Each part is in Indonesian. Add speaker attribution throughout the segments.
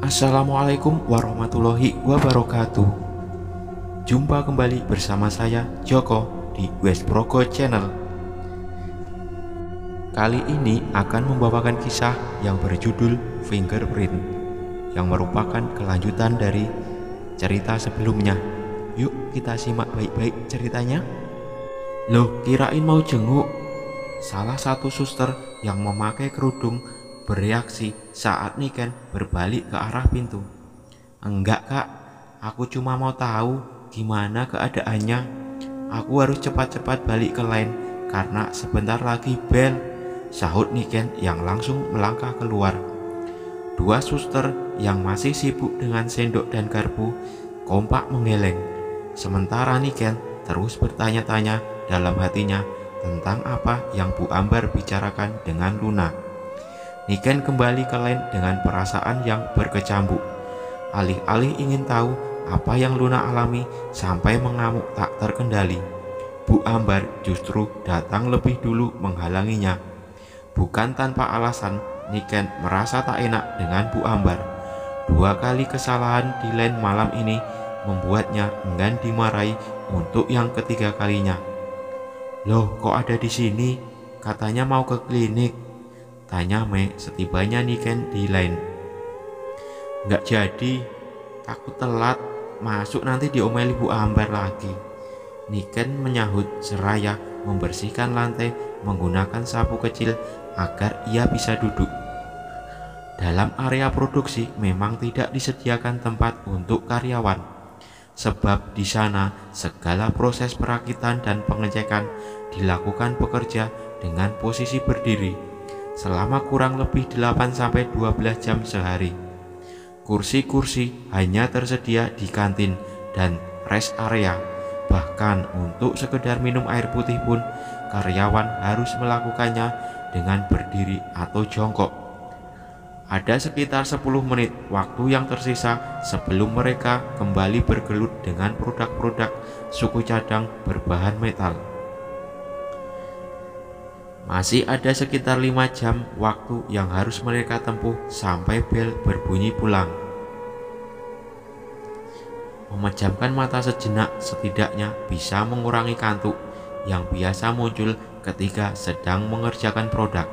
Speaker 1: Assalamualaikum warahmatullahi wabarakatuh. Jumpa kembali bersama saya Joko di West Brogo Channel. Kali ini akan membawakan kisah yang berjudul Fingerprint, yang merupakan kelanjutan dari cerita sebelumnya. Yuk kita simak baik-baik ceritanya. Loh, kirain mau jenguk. Salah satu suster yang memakai kerudung bereaksi saat Niken berbalik ke arah pintu. Enggak kak, aku cuma mau tahu gimana keadaannya. Aku harus cepat-cepat balik ke line karena sebentar lagi bel, sahut Niken yang langsung melangkah keluar. Dua suster yang masih sibuk dengan sendok dan garpu kompak menggeleng, sementara Niken terus bertanya-tanya dalam hatinya tentang apa yang Bu Ambar bicarakan dengan Luna. Niken kembali ke line dengan perasaan yang berkecambuk. Alih-alih ingin tahu apa yang Luna alami sampai mengamuk tak terkendali, Bu Ambar justru datang lebih dulu menghalanginya. Bukan tanpa alasan, Niken merasa tak enak dengan Bu Ambar. Dua kali kesalahan di line malam ini membuatnya enggan dimarahi untuk yang ketiga kalinya. Loh, kok ada di sini? Katanya mau ke klinik, tanya Mei setibanya Niken di line. Nggak jadi, takut telat masuk nanti diomeli Bu Ambar lagi. Niken menyahut seraya membersihkan lantai menggunakan sapu kecil agar ia bisa duduk. Dalam area produksi memang tidak disediakan tempat untuk karyawan, sebab di sana segala proses perakitan dan pengecekan dilakukan pekerja dengan posisi berdiri selama kurang lebih 8-12 jam sehari. Kursi-kursi hanya tersedia di kantin dan rest area. Bahkan untuk sekedar minum air putih pun karyawan harus melakukannya dengan berdiri atau jongkok. Ada sekitar 10 menit waktu yang tersisa sebelum mereka kembali bergelut dengan produk-produk suku cadang berbahan metal. Masih ada sekitar 5 jam waktu yang harus mereka tempuh sampai bel berbunyi pulang. Memejamkan mata sejenak setidaknya bisa mengurangi kantuk yang biasa muncul ketika sedang mengerjakan produk.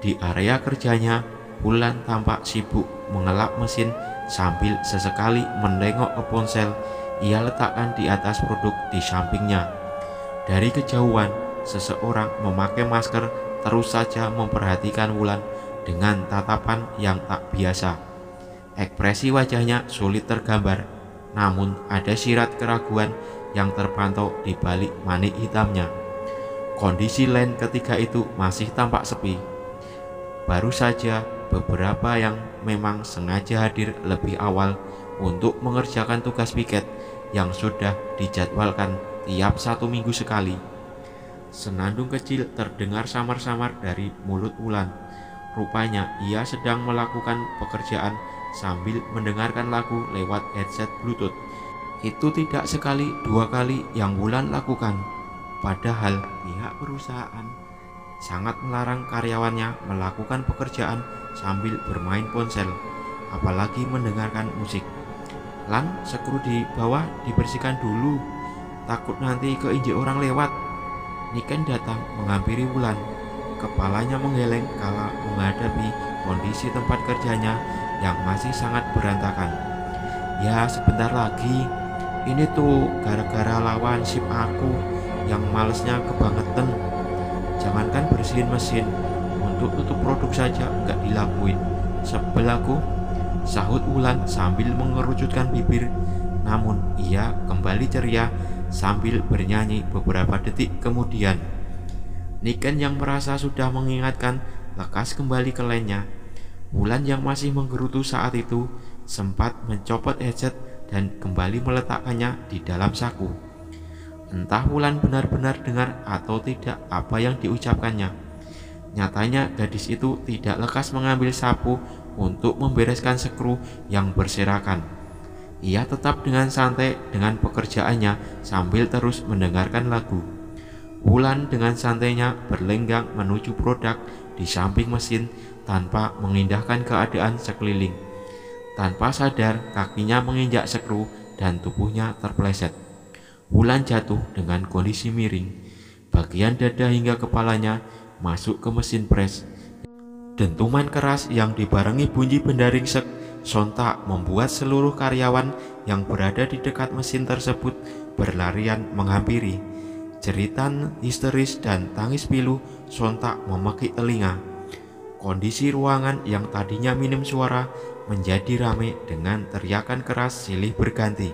Speaker 1: Di area kerjanya, Wulan tampak sibuk mengelak mesin sambil sesekali menengok ke ponsel ia letakkan di atas produk di sampingnya. Dari kejauhan, seseorang memakai masker terus saja memperhatikan Wulan dengan tatapan yang tak biasa. Ekspresi wajahnya sulit tergambar, namun ada sirat keraguan yang terpantau di balik manik hitamnya. Kondisi line ketika itu masih tampak sepi. Baru saja beberapa yang memang sengaja hadir lebih awal untuk mengerjakan tugas piket yang sudah dijadwalkan tiap 1 minggu sekali. Senandung kecil terdengar samar-samar dari mulut Wulan. Rupanya ia sedang melakukan pekerjaan sambil mendengarkan lagu lewat headset Bluetooth. Itu tidak sekali 2 kali yang Wulan lakukan. Padahal pihak perusahaan sangat melarang karyawannya melakukan pekerjaan sambil bermain ponsel, apalagi mendengarkan musik. Lan, skru di bawah dibersihkan dulu, takut nanti keinjek orang lewat. Niken datang menghampiri Wulan, kepalanya menggeleng kala menghadapi kondisi tempat kerjanya yang masih sangat berantakan. Ya sebentar lagi, ini tuh gara-gara lawan sip aku yang malesnya kebangetan. Jangankan bersihin mesin, untuk tutup produk saja nggak dilakuin. Sebel aku, sahut Wulan sambil mengerucutkan bibir. Namun ia kembali ceria sambil bernyanyi beberapa detik kemudian. Niken yang merasa sudah mengingatkan lekas kembali ke lainnya. Wulan yang masih menggerutu saat itu sempat mencopot headset dan kembali meletakkannya di dalam saku. Entah Wulan benar-benar dengar atau tidak apa yang diucapkannya. Nyatanya gadis itu tidak lekas mengambil sapu untuk membereskan skru yang berserakan. Ia tetap dengan santai dengan pekerjaannya sambil terus mendengarkan lagu. Wulan dengan santainya berlenggang menuju produk di samping mesin tanpa mengindahkan keadaan sekeliling. Tanpa sadar, kakinya menginjak skru dan tubuhnya terpeleset. Wulan jatuh dengan kondisi miring. Bagian dada hingga kepalanya masuk ke mesin pres. Dentuman keras yang dibarengi bunyi benda ringsek sontak membuat seluruh karyawan yang berada di dekat mesin tersebut berlarian menghampiri. Jeritan histeris dan tangis pilu sontak memekik telinga. Kondisi ruangan yang tadinya minim suara menjadi ramai dengan teriakan keras silih berganti.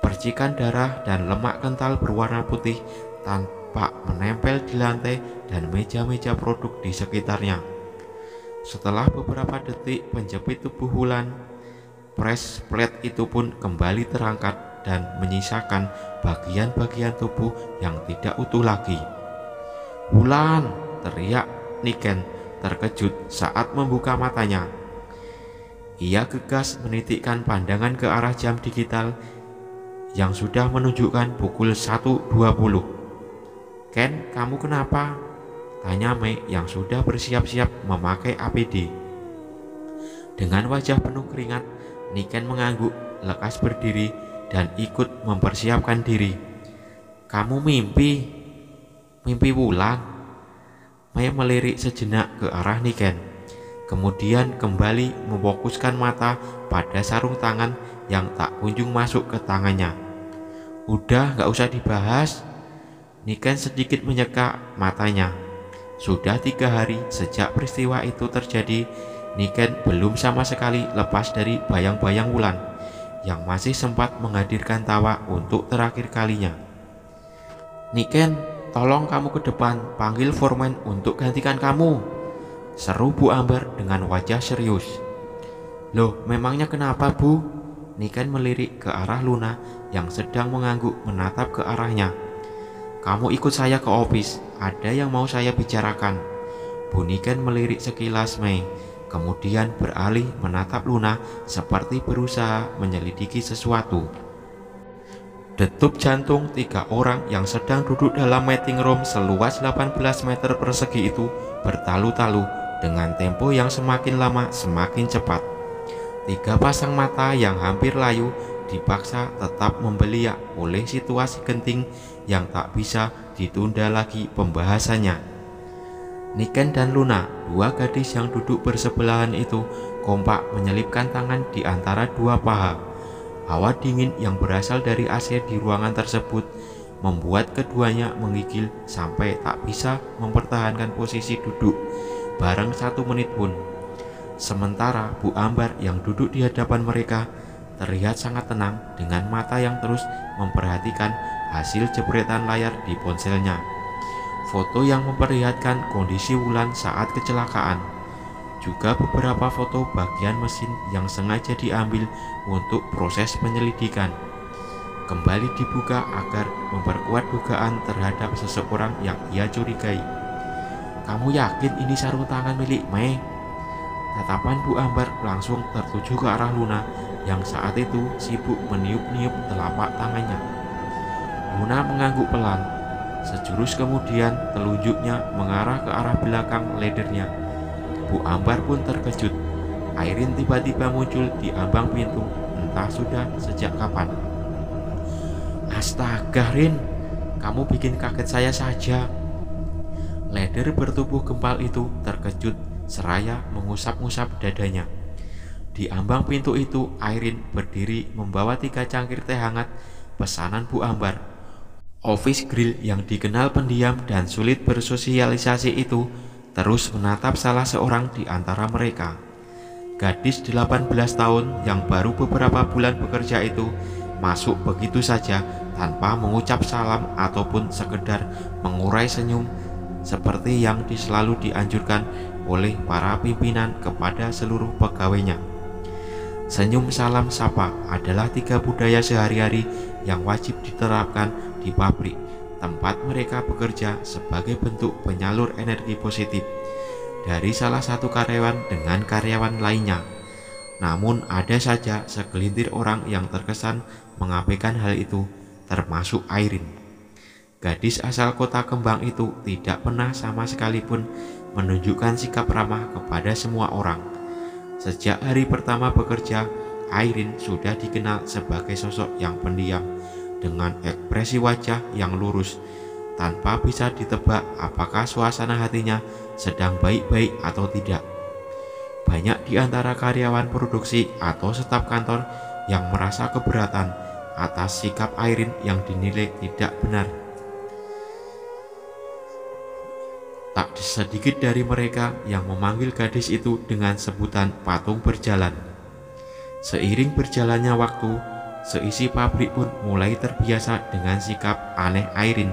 Speaker 1: Percikan darah dan lemak kental berwarna putih tampak menempel di lantai dan meja-meja produk di sekitarnya. Setelah beberapa detik penjepit tubuh Wulan, press plate itu pun kembali terangkat dan menyisakan bagian-bagian tubuh yang tidak utuh lagi. "Wulan!" teriak Niken terkejut saat membuka matanya. Ia gegas menitikkan pandangan ke arah jam digital yang sudah menunjukkan pukul 1.20. "Ken, kamu kenapa?" tanya Mei yang sudah bersiap-siap memakai APD. Dengan wajah penuh keringat, Niken mengangguk, lekas berdiri dan ikut mempersiapkan diri. "Kamu mimpi Wulan?" Mei melirik sejenak ke arah Niken, kemudian kembali memfokuskan mata pada sarung tangan yang tak kunjung masuk ke tangannya. "Udah, gak usah dibahas." Niken sedikit menyeka matanya. Sudah 3 hari sejak peristiwa itu terjadi, Niken belum sama sekali lepas dari bayang-bayang Wulan yang masih sempat menghadirkan tawa untuk terakhir kalinya. "Niken, tolong kamu ke depan, panggil foreman untuk gantikan kamu," seru Bu Ambar dengan wajah serius. "Loh, memangnya kenapa, Bu?" Niken melirik ke arah Luna yang sedang mengangguk menatap ke arahnya. "Kamu ikut saya ke office, ada yang mau saya bicarakan." Bu Niken melirik sekilas Mei, kemudian beralih menatap Luna seperti berusaha menyelidiki sesuatu. Detup jantung 3 orang yang sedang duduk dalam meeting room seluas 18 meter persegi itu bertalu-talu dengan tempo yang semakin lama semakin cepat. 3 pasang mata yang hampir layu dipaksa tetap membeliak oleh situasi genting yang tak bisa ditunda lagi pembahasannya. Niken dan Luna, 2 gadis yang duduk bersebelahan itu, kompak menyelipkan tangan di antara 2 paha. Hawa dingin yang berasal dari AC di ruangan tersebut membuat keduanya menggigil sampai tak bisa mempertahankan posisi duduk bareng 1 menit pun. Sementara Bu Ambar yang duduk di hadapan mereka terlihat sangat tenang dengan mata yang terus memperhatikan hasil jepretan layar di ponselnya. Foto yang memperlihatkan kondisi Wulan saat kecelakaan, juga beberapa foto bagian mesin yang sengaja diambil untuk proses penyelidikan, kembali dibuka agar memperkuat dugaan terhadap seseorang yang ia curigai. "Kamu yakin ini sarung tangan milik Mei?" Tatapan Bu Ambar langsung tertuju ke arah Luna yang saat itu sibuk meniup-niup telapak tangannya. Luna mengangguk pelan. Sejurus kemudian telunjuknya mengarah ke arah belakang ledernya. Bu Ambar pun terkejut. Airin tiba-tiba muncul di ambang pintu, entah sudah sejak kapan. "Astaga, Rin, kamu bikin kaget saya saja." Leder bertubuh gempal itu terkejut seraya mengusap-ngusap dadanya. Di ambang pintu itu, Airin berdiri membawa 3 cangkir teh hangat pesanan Bu Ambar. Office Grill yang dikenal pendiam dan sulit bersosialisasi itu terus menatap salah seorang di antara mereka. Gadis 18 tahun yang baru beberapa bulan bekerja itu masuk begitu saja tanpa mengucap salam ataupun sekedar mengurai senyum seperti yang selalu dianjurkan oleh para pimpinan kepada seluruh pegawainya. Senyum salam sapa adalah 3 budaya sehari-hari yang wajib diterapkan di pabrik tempat mereka bekerja sebagai bentuk penyalur energi positif dari salah satu karyawan dengan karyawan lainnya. Namun ada saja segelintir orang yang terkesan mengabaikan hal itu, termasuk Airin. Gadis asal kota kembang itu tidak pernah sama sekalipun menunjukkan sikap ramah kepada semua orang. Sejak hari pertama bekerja, Airin sudah dikenal sebagai sosok yang pendiam dengan ekspresi wajah yang lurus, tanpa bisa ditebak apakah suasana hatinya sedang baik-baik atau tidak. Banyak di antara karyawan produksi atau staf kantor yang merasa keberatan atas sikap Airin yang dinilai tidak benar. Tak sedikit dari mereka yang memanggil gadis itu dengan sebutan patung berjalan. Seiring berjalannya waktu, seisi pabrik pun mulai terbiasa dengan sikap aneh Airin.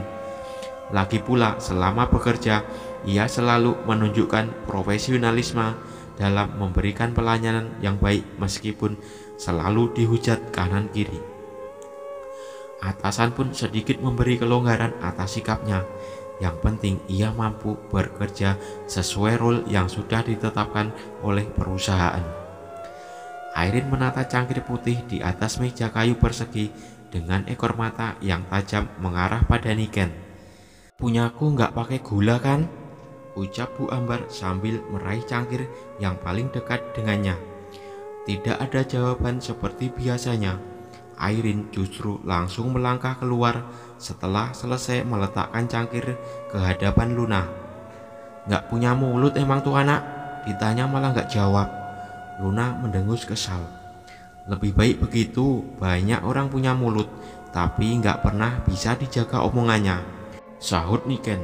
Speaker 1: Lagi pula selama bekerja, ia selalu menunjukkan profesionalisme dalam memberikan pelayanan yang baik meskipun selalu dihujat kanan kiri. Atasan pun sedikit memberi kelonggaran atas sikapnya. Yang penting ia mampu bekerja sesuai role yang sudah ditetapkan oleh perusahaan. Airin menata cangkir putih di atas meja kayu persegi dengan ekor mata yang tajam mengarah pada Niken. "Punyaku nggak pakai gula kan?" ucap Bu Ambar sambil meraih cangkir yang paling dekat dengannya. Tidak ada jawaban seperti biasanya. Airin justru langsung melangkah keluar setelah selesai meletakkan cangkir ke hadapan Luna. "Nggak punya mulut emang tuh anak?" ditanya malah nggak jawab. Luna mendengus kesal. "Lebih baik begitu, banyak orang punya mulut tapi nggak pernah bisa dijaga omongannya," sahut Niken.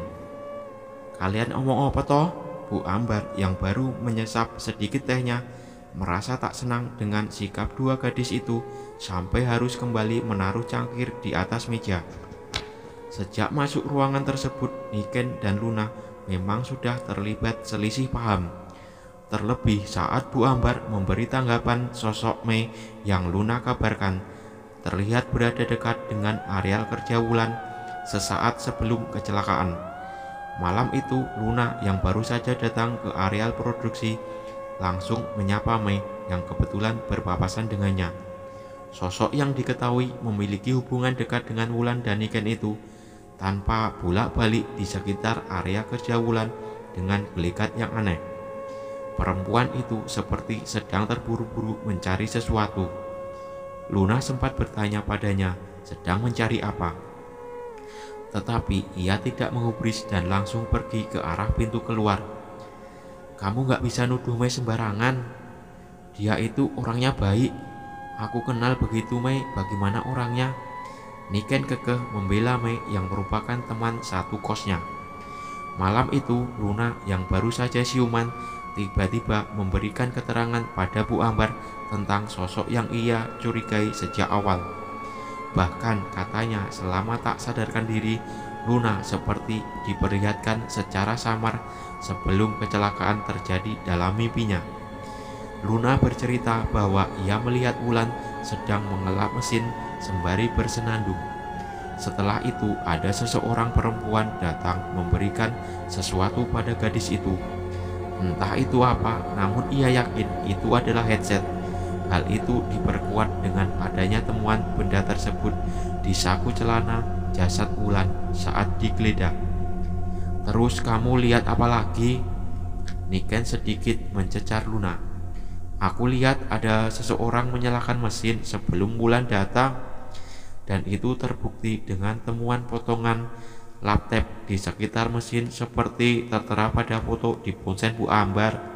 Speaker 1: "Kalian omong apa toh?" Bu Ambar yang baru menyesap sedikit tehnya merasa tak senang dengan sikap dua gadis itu sampai harus kembali menaruh cangkir di atas meja. Sejak masuk ruangan tersebut, Niken dan Luna memang sudah terlibat selisih paham. Terlebih saat Bu Ambar memberi tanggapan sosok Mei yang Luna kabarkan terlihat berada dekat dengan areal kerja Wulan sesaat sebelum kecelakaan. Malam itu, Luna yang baru saja datang ke areal produksi langsung menyapa Mei yang kebetulan berpapasan dengannya. Sosok yang diketahui memiliki hubungan dekat dengan Wulan dan Niken itu tanpa bolak-balik di sekitar area kerja Wulan dengan gelikat yang aneh. Perempuan itu seperti sedang terburu-buru mencari sesuatu. Luna sempat bertanya padanya sedang mencari apa, tetapi ia tidak menggubris dan langsung pergi ke arah pintu keluar. "Kamu gak bisa nuduh Mei sembarangan. Dia itu orangnya baik. Aku kenal begitu Mei bagaimana orangnya." Niken kekeh membela Mei yang merupakan teman satu kosnya. Malam itu, Luna yang baru saja siuman tiba-tiba memberikan keterangan pada Bu Ambar tentang sosok yang ia curigai sejak awal. Bahkan katanya selama tak sadarkan diri, Luna seperti diperlihatkan secara samar sebelum kecelakaan terjadi dalam mimpinya. Luna bercerita bahwa ia melihat Wulan sedang mengelap mesin sembari bersenandung. Setelah itu ada seseorang perempuan datang memberikan sesuatu pada gadis itu. Entah itu apa, namun ia yakin itu adalah headset. Hal itu diperkuat dengan adanya temuan benda tersebut di saku celana jasad Wulan saat digeledah. "Terus kamu lihat apa lagi?" Niken sedikit mencecar Luna. "Aku lihat ada seseorang menyalakan mesin sebelum Wulan datang, dan itu terbukti dengan temuan potongan laptop di sekitar mesin seperti tertera pada foto di ponsel Bu Ambar."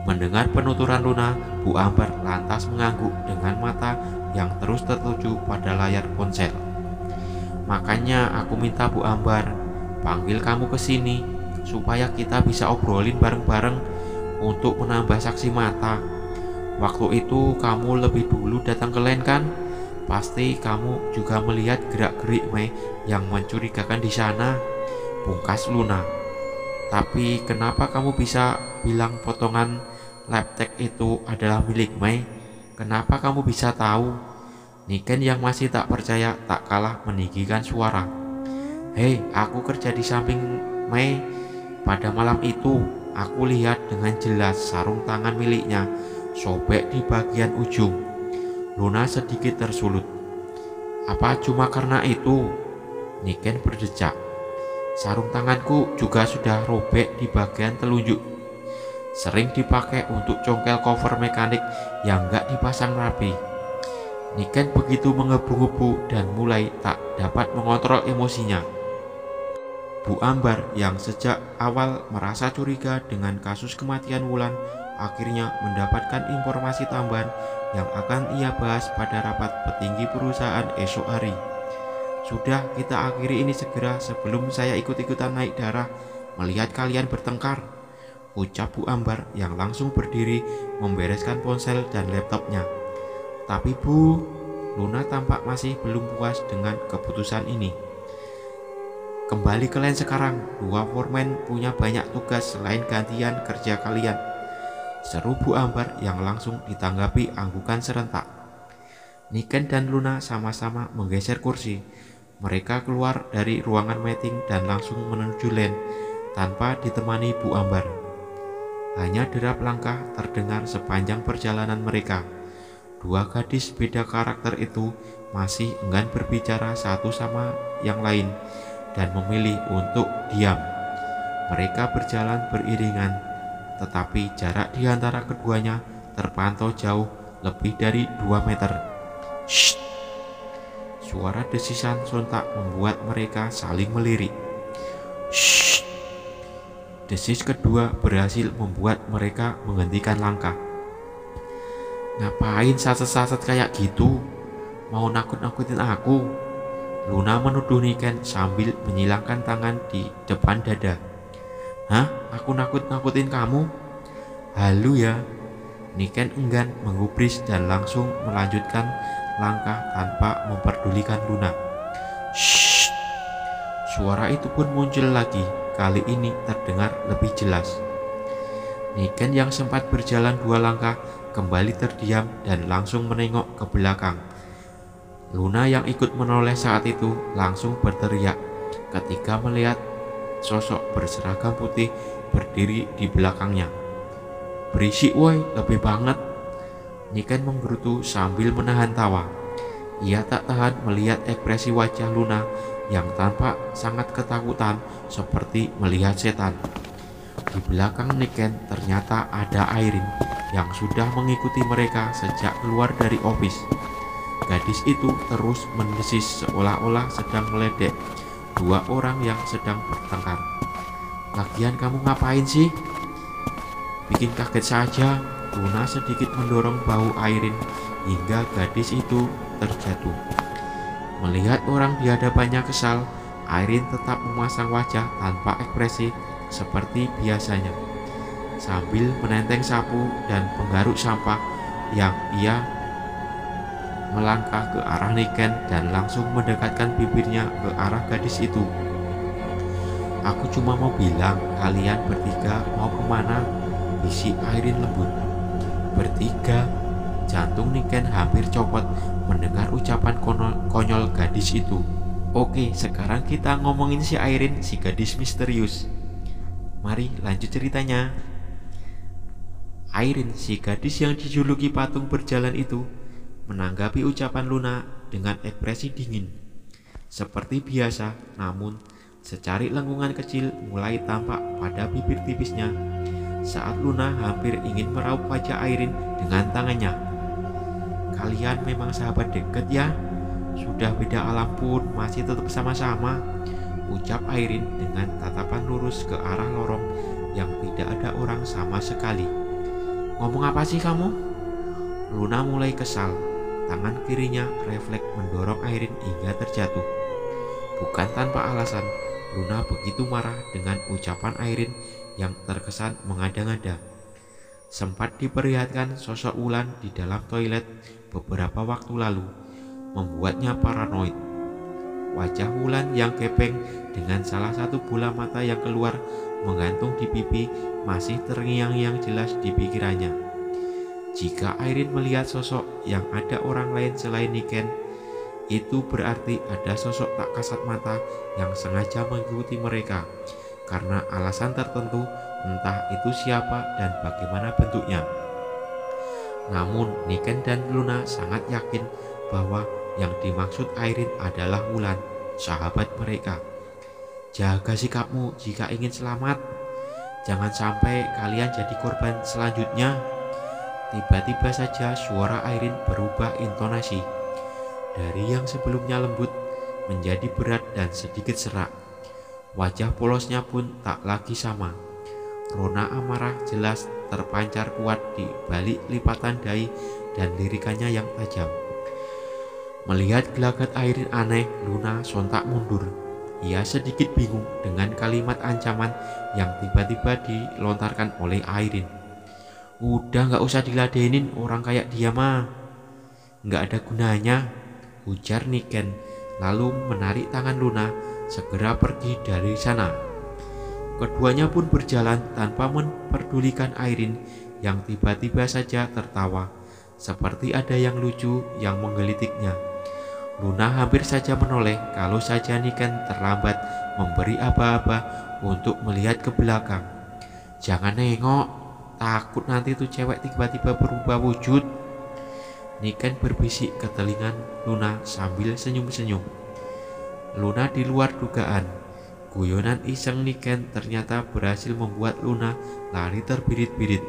Speaker 1: Mendengar penuturan Luna, Bu Ambar lantas mengangguk dengan mata yang terus tertuju pada layar ponsel. "Makanya aku minta Bu Ambar panggil kamu ke sini supaya kita bisa obrolin bareng-bareng untuk menambah saksi mata. Waktu itu kamu lebih dulu datang ke LAN kan? Pasti kamu juga melihat gerak-gerik Mei yang mencurigakan di sana," pungkas Luna. Tapi kenapa kamu bisa bilang potongan laptop itu adalah milik Mei? Kenapa kamu bisa tahu? Niken yang masih tak percaya tak kalah meninggikan suara. Hei, aku kerja di samping Mei. Pada malam itu, aku lihat dengan jelas sarung tangan miliknya sobek di bagian ujung. Luna sedikit tersulut. Apa cuma karena itu? Niken berdecak. Sarung tanganku juga sudah robek di bagian telunjuk. Sering dipakai untuk congkel cover mekanik yang gak dipasang rapi. Niken begitu mengebu-gebu dan mulai tak dapat mengontrol emosinya. Bu Ambar yang sejak awal merasa curiga dengan kasus kematian Wulan akhirnya mendapatkan informasi tambahan yang akan ia bahas pada rapat petinggi perusahaan esok hari. Sudah, kita akhiri ini segera sebelum saya ikut-ikutan naik darah melihat kalian bertengkar, ucap Bu Ambar yang langsung berdiri membereskan ponsel dan laptopnya. Tapi Bu, Luna tampak masih belum puas dengan keputusan ini. Kembali ke lain sekarang, dua foreman punya banyak tugas selain gantian kerja kalian, seru Bu Ambar yang langsung ditanggapi anggukan serentak. Niken dan Luna sama-sama menggeser kursi. Mereka keluar dari ruangan meeting dan langsung menuju LAN tanpa ditemani Bu Ambar. Hanya derap langkah terdengar sepanjang perjalanan mereka. Dua gadis beda karakter itu masih enggan berbicara satu sama yang lain dan memilih untuk diam. Mereka berjalan beriringan, tetapi jarak di antara keduanya terpantau jauh lebih dari 2 meter. Shh! Suara desisan sontak membuat mereka saling melirik. Shh! Desis kedua berhasil membuat mereka menghentikan langkah. Ngapain saset-saset kayak gitu? Mau nakut-nakutin aku? Luna menuduh Niken sambil menyilangkan tangan di depan dada. Hah? Aku nakut-nakutin kamu? Halu ya. Niken enggan menggubris dan langsung melanjutkan langkah tanpa memperdulikan Luna. Shh. Suara itu pun muncul lagi. Kali ini terdengar lebih jelas. Niken yang sempat berjalan 2 langkah kembali terdiam dan langsung menengok ke belakang. Luna yang ikut menoleh saat itu langsung berteriak ketika melihat sosok berseragam putih berdiri di belakangnya. Berisik woi, lebih banget. Niken menggerutu sambil menahan tawa. Ia tak tahan melihat ekspresi wajah Luna yang tampak sangat ketakutan seperti melihat setan. Di belakang Niken ternyata ada Airin yang sudah mengikuti mereka sejak keluar dari office. Gadis itu terus mendesis seolah-olah sedang meledek 2 orang yang sedang bertengkar. Lagian kamu ngapain sih? Bikin kaget saja. Luna sedikit mendorong bahu Airin hingga gadis itu terjatuh. Melihat orang di hadapannya kesal, Airin tetap memasang wajah tanpa ekspresi seperti biasanya, sambil menenteng sapu dan penggaruk sampah yang ia melangkah ke arah Niken dan langsung mendekatkan bibirnya ke arah gadis itu. Aku cuma mau bilang, kalian bertiga mau kemana? Bisik Airin lembut. Bertiga? Jantung Niken hampir copot mendengar ucapan konyol gadis itu. Oke, sekarang kita ngomongin si Airin, si gadis misterius. Mari lanjut ceritanya. Airin, si gadis yang dijuluki patung berjalan itu, menanggapi ucapan Luna dengan ekspresi dingin. Seperti biasa, namun secari lengkungan kecil mulai tampak pada bibir tipisnya saat Luna hampir ingin meraup wajah Airin dengan tangannya. Kalian memang sahabat dekat ya? Sudah beda alam pun masih tetap sama-sama, ucap Airin dengan tatapan lurus ke arah lorong yang tidak ada orang sama sekali. Ngomong apa sih kamu? Luna mulai kesal. Tangan kirinya refleks mendorong Airin hingga terjatuh. Bukan tanpa alasan, Luna begitu marah dengan ucapan Airin yang terkesan mengada-ngada. Sempat diperlihatkan sosok Wulan di dalam toilet beberapa waktu lalu, membuatnya paranoid. Wajah Wulan yang gepeng dengan salah satu bola mata yang keluar menggantung di pipi masih terngiang-ngiang jelas di pikirannya. Jika Airin melihat sosok yang ada orang lain selain Niken, itu berarti ada sosok tak kasat mata yang sengaja mengikuti mereka karena alasan tertentu, entah itu siapa dan bagaimana bentuknya. Namun Niken dan Luna sangat yakin bahwa yang dimaksud Airin adalah Wulan, sahabat mereka. Jaga sikapmu jika ingin selamat. Jangan sampai kalian jadi korban selanjutnya. Tiba-tiba saja suara Airin berubah intonasi. Dari yang sebelumnya lembut menjadi berat dan sedikit serak. Wajah polosnya pun tak lagi sama. Rona amarah jelas terpancar kuat di balik lipatan dahi dan lirikannya yang tajam. Melihat gelagat Airin aneh, Luna sontak mundur. Ia sedikit bingung dengan kalimat ancaman yang tiba-tiba dilontarkan oleh Airin. Udah gak usah diladenin, orang kayak dia mah gak ada gunanya, ujar Niken, lalu menarik tangan Luna segera pergi dari sana. Keduanya pun berjalan tanpa memperdulikan Airin yang tiba-tiba saja tertawa, seperti ada yang lucu yang menggelitiknya. Luna hampir saja menoleh kalau saja Niken terlambat memberi aba-aba untuk melihat ke belakang. Jangan nengok, takut nanti tuh cewek tiba-tiba berubah wujud. Niken berbisik ke telinga Luna sambil senyum-senyum. Luna di luar dugaan. Guyonan iseng Niken ternyata berhasil membuat Luna lari terbirit-birit.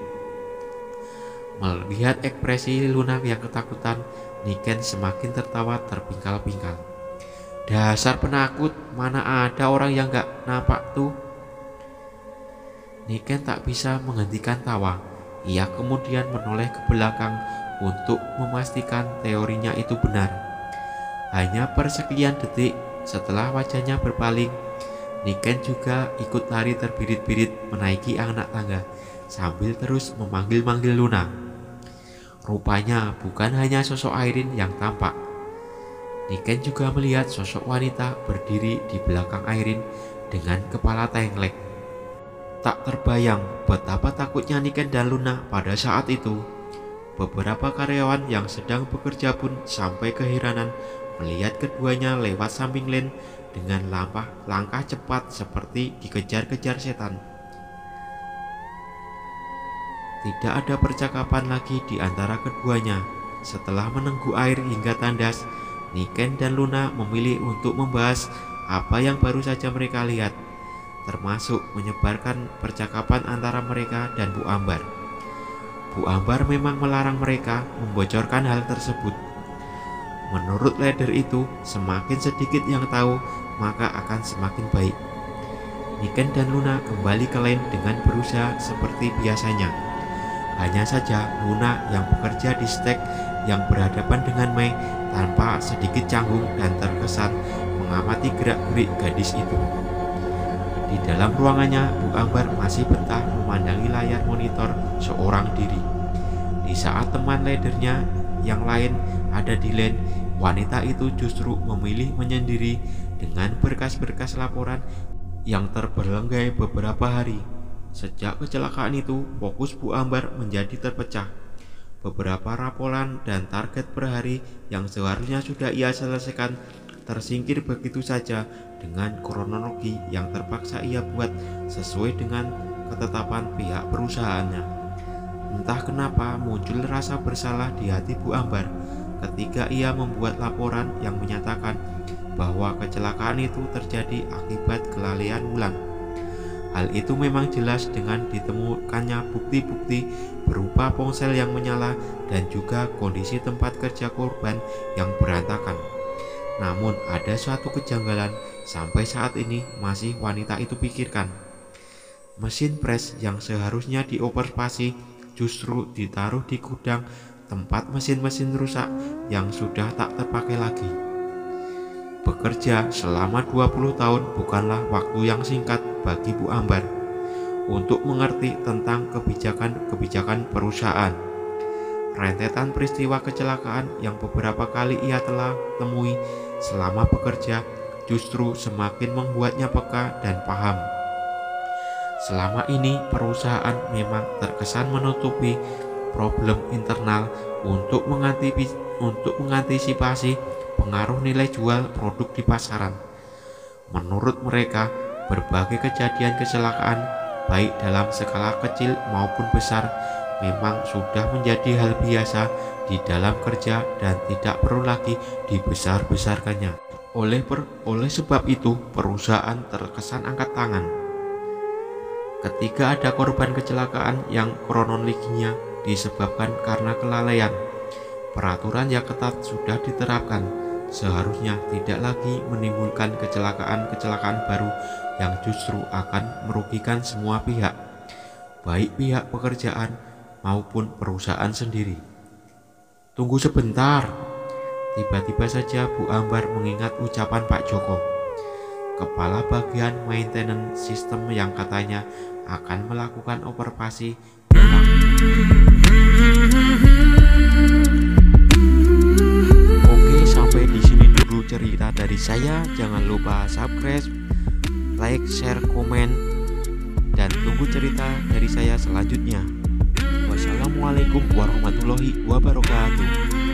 Speaker 1: Melihat ekspresi Luna yang ketakutan, Niken semakin tertawa terpingkal-pingkal. Dasar penakut, mana ada orang yang gak nampak tuh. Niken tak bisa menghentikan tawa. Ia kemudian menoleh ke belakang untuk memastikan teorinya itu benar. Hanya persekian detik setelah wajahnya berpaling, Niken juga ikut lari terbirit-birit menaiki anak tangga sambil terus memanggil-manggil Luna. Rupanya bukan hanya sosok Airin yang tampak. Niken juga melihat sosok wanita berdiri di belakang Airin dengan kepala tengklek. Tak terbayang betapa takutnya Niken dan Luna pada saat itu. Beberapa karyawan yang sedang bekerja pun sampai keheranan melihat keduanya lewat samping lane dengan langkah cepat seperti dikejar-kejar setan. Tidak ada percakapan lagi di antara keduanya. Setelah menunggu air hingga tandas, Niken dan Luna memilih untuk membahas apa yang baru saja mereka lihat, termasuk menyebarkan percakapan antara mereka dan Bu Ambar. Bu Ambar memang melarang mereka membocorkan hal tersebut. Menurut leader itu, semakin sedikit yang tahu, maka akan semakin baik. Niken dan Luna kembali ke lane dengan berusaha seperti biasanya. Hanya saja Luna yang bekerja di stek yang berhadapan dengan Mei tanpa sedikit canggung dan terkesan mengamati gerak-gerik gadis itu. Di dalam ruangannya, Bu Ambar masih betah memandangi layar monitor seorang diri. Di saat teman leadernya yang lain ada di lane, wanita itu justru memilih menyendiri dengan berkas-berkas laporan yang terbelenggai beberapa hari. Sejak kecelakaan itu, fokus Bu Ambar menjadi terpecah. Beberapa raporan dan target per hari yang seharusnya sudah ia selesaikan tersingkir begitu saja dengan kronologi yang terpaksa ia buat sesuai dengan ketetapan pihak perusahaannya. Entah kenapa muncul rasa bersalah di hati Bu Ambar ketika ia membuat laporan yang menyatakan bahwa kecelakaan itu terjadi akibat kelalaian Wulan. Hal itu memang jelas dengan ditemukannya bukti-bukti berupa ponsel yang menyala dan juga kondisi tempat kerja korban yang berantakan. Namun ada suatu kejanggalan sampai saat ini masih wanita itu pikirkan. Mesin pres yang seharusnya dioperasi justru ditaruh di gudang tempat mesin-mesin rusak yang sudah tak terpakai lagi. Bekerja selama 20 tahun bukanlah waktu yang singkat bagi Bu Ambar untuk mengerti tentang kebijakan-kebijakan perusahaan. Rentetan peristiwa kecelakaan yang beberapa kali ia telah temui selama bekerja justru semakin membuatnya peka dan paham. Selama ini perusahaan memang terkesan menutupi problem internal untuk mengantisipasi pengaruh nilai jual produk di pasaran. Menurut mereka, berbagai kejadian kecelakaan baik dalam skala kecil maupun besar memang sudah menjadi hal biasa di dalam kerja dan tidak perlu lagi dibesar-besarkannya. Oleh sebab itu, perusahaan terkesan angkat tangan ketika ada korban kecelakaan yang kronologinya disebabkan karena kelalaian. Peraturan yang ketat sudah diterapkan, seharusnya tidak lagi menimbulkan kecelakaan-kecelakaan baru yang justru akan merugikan semua pihak, baik pihak pekerjaan maupun perusahaan sendiri. Tunggu sebentar, tiba-tiba saja Bu Ambar mengingat ucapan Pak Joko, kepala bagian maintenance sistem, yang katanya akan melakukan operasi ulang. Oke, sampai di sini dulu cerita dari saya. Jangan lupa subscribe, like, share, komen, dan tunggu cerita dari saya selanjutnya. Wassalamualaikum warahmatullahi wabarakatuh.